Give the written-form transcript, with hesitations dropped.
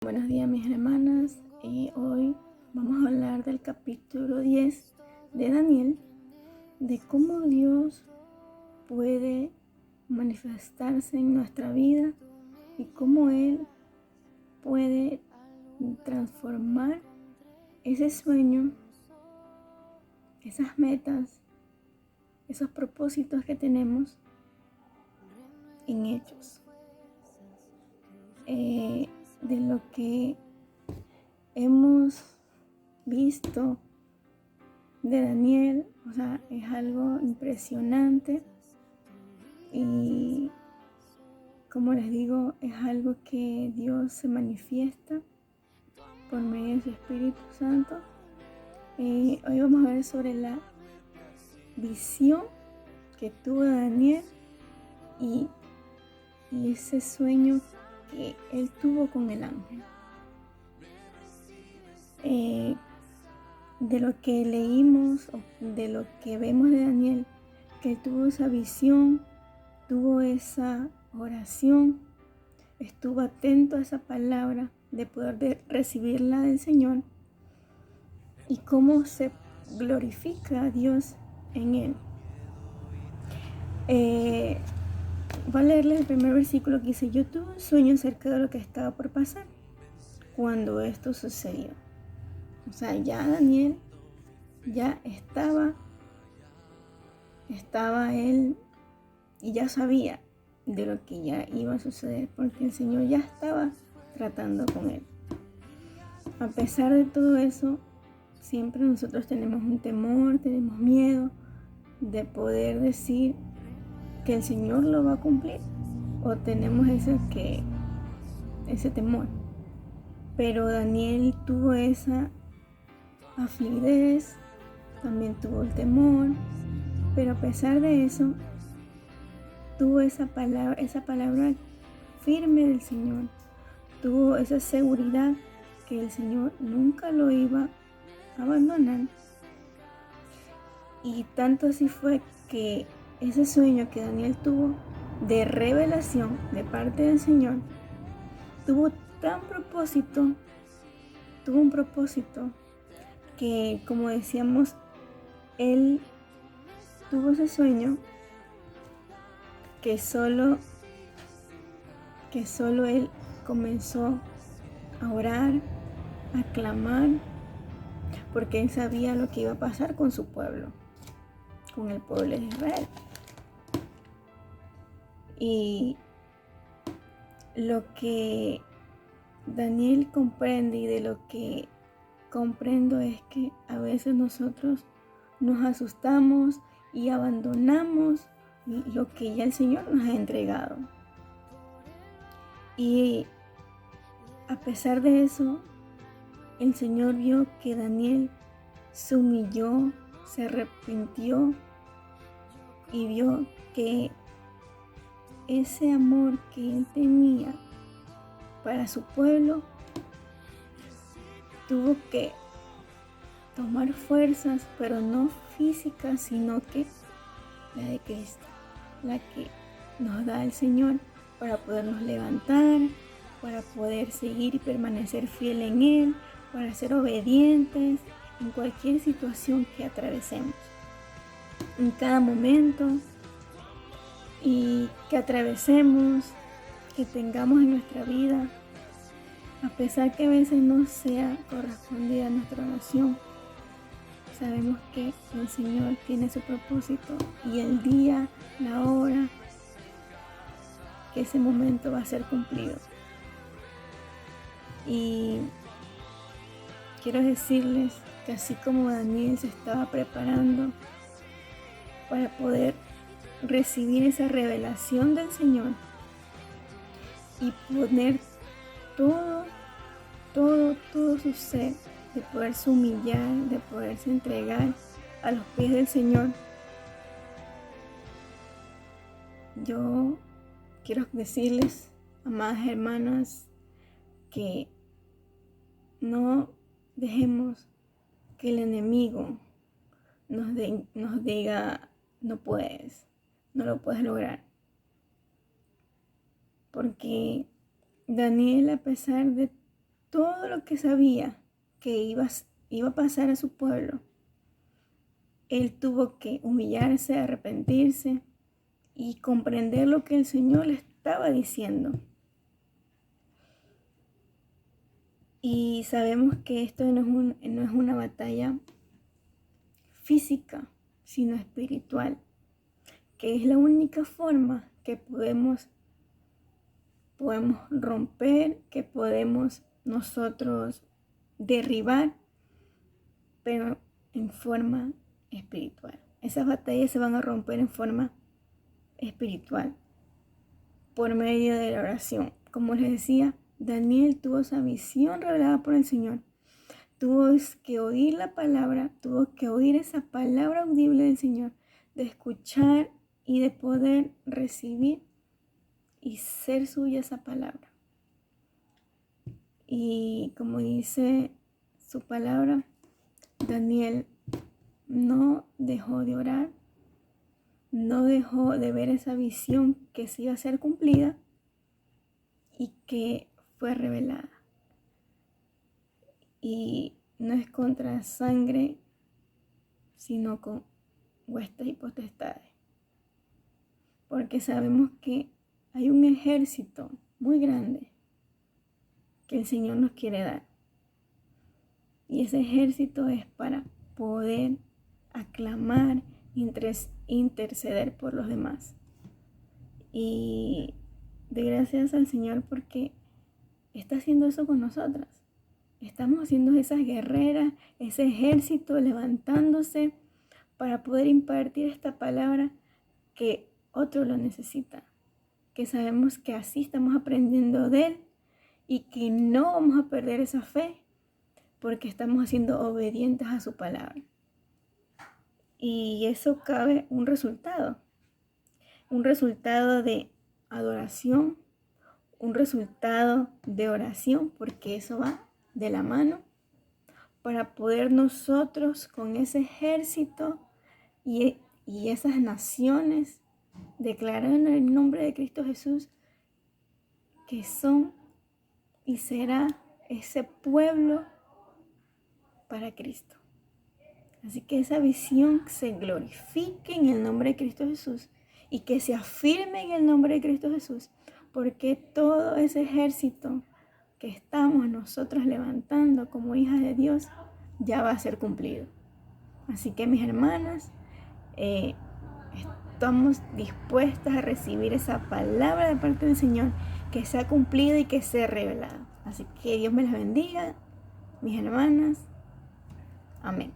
Buenos días mis hermanas, hoy vamos a hablar del capítulo 10 de Daniel, de cómo Dios puede manifestarse en nuestra vida y cómo Él puede transformar ese sueño, esas metas, esos propósitos que tenemos en hechos. De lo que hemos visto de Daniel, es algo impresionante y, como les digo, es algo que Dios se manifiesta por medio de su Espíritu Santo. Hoy vamos a ver sobre la visión que tuvo Daniel y ese sueño que él tuvo con el ángel. De lo que leímos o de lo que vemos de Daniel, que él tuvo esa visión, tuvo esa oración, estuvo atento a esa palabra de poder recibirla del Señor y cómo se glorifica a Dios en él. Voy a leerles el primer versículo que dice: yo tuve un sueño acerca de lo que estaba por pasar cuando esto sucedió. Ya Daniel ya estaba él y ya sabía de lo que ya iba a suceder, porque el Señor ya estaba tratando con él. A pesar de todo eso, siempre nosotros tenemos un temor, tenemos miedo de poder decir que el Señor lo va a cumplir, o tenemos ese temor. Pero Daniel tuvo esa afligidez, también tuvo el temor, pero a pesar de eso, tuvo esa palabra firme del Señor, tuvo esa seguridad que el Señor nunca lo iba a abandonar. Y tanto así fue que ese sueño que Daniel tuvo de revelación de parte del Señor tuvo un propósito que, como decíamos, él tuvo ese sueño que solo él comenzó a orar, a clamar, porque él sabía lo que iba a pasar con su pueblo, con el pueblo de Israel. Y lo que Daniel comprende, y de lo que comprendo, es que a veces nosotros nos asustamos y abandonamos lo que ya el Señor nos ha entregado. Y a pesar de eso, el Señor vio que Daniel se humilló, se arrepintió y vio que ese amor que él tenía para su pueblo tuvo que tomar fuerzas, pero no físicas, sino que la de Cristo, la que nos da el Señor para podernos levantar, para poder seguir y permanecer fiel en Él, para ser obedientes en cualquier situación que atravesemos, en cada momento y que atravesemos, que tengamos en nuestra vida, a pesar que a veces no sea correspondida a nuestra oración. Sabemos que el Señor tiene su propósito y el día, la hora, que ese momento va a ser cumplido. Y quiero decirles que así como Daniel se estaba preparando para poder recibir esa revelación del Señor y poner todo su ser, de poderse humillar, de poderse entregar a los pies del Señor, yo quiero decirles, amadas hermanas, que no dejemos que el enemigo nos diga: no puedes, no lo puedes lograr. Porque Daniel, a pesar de todo lo que sabía que iba a pasar a su pueblo, él tuvo que humillarse, arrepentirse y comprender lo que el Señor le estaba diciendo. Y sabemos que esto no es una batalla física, sino espiritual, que es la única forma que podemos romper, que podemos nosotros derribar, pero en forma espiritual. Esas batallas se van a romper en forma espiritual por medio de la oración. Como les decía, Daniel tuvo esa visión revelada por el Señor. Tuvo que oír la palabra, tuvo que oír esa palabra audible del Señor, de escuchar y de poder recibir y ser suya esa palabra. Y como dice su palabra, Daniel no dejó de orar, no dejó de ver esa visión que se iba a ser cumplida y que fue revelada. Y no es contra sangre, sino con huestes y potestades. Porque sabemos que hay un ejército muy grande que el Señor nos quiere dar. Y ese ejército es para poder aclamar, interceder por los demás. Y de gracias al Señor porque está haciendo eso con nosotras. Estamos haciendo esas guerreras, ese ejército levantándose para poder impartir esta palabra que otro lo necesita. Que sabemos que así estamos aprendiendo de Él y que no vamos a perder esa fe porque estamos siendo obedientes a su palabra. Y eso cabe un resultado de adoración, un resultado de oración, porque eso va de la mano, para poder nosotros con ese ejército y esas naciones declarar en el nombre de Cristo Jesús que son y será ese pueblo para Cristo. Así que esa visión se glorifique en el nombre de Cristo Jesús y que se afirme en el nombre de Cristo Jesús, porque todo ese ejército que estamos nosotros levantando como hijas de Dios ya va a ser cumplido. Así que mis hermanas, estamos dispuestas a recibir esa palabra de parte del Señor que sea cumplida y que sea revelada. Así que Dios me las bendiga, mis hermanas. Amén.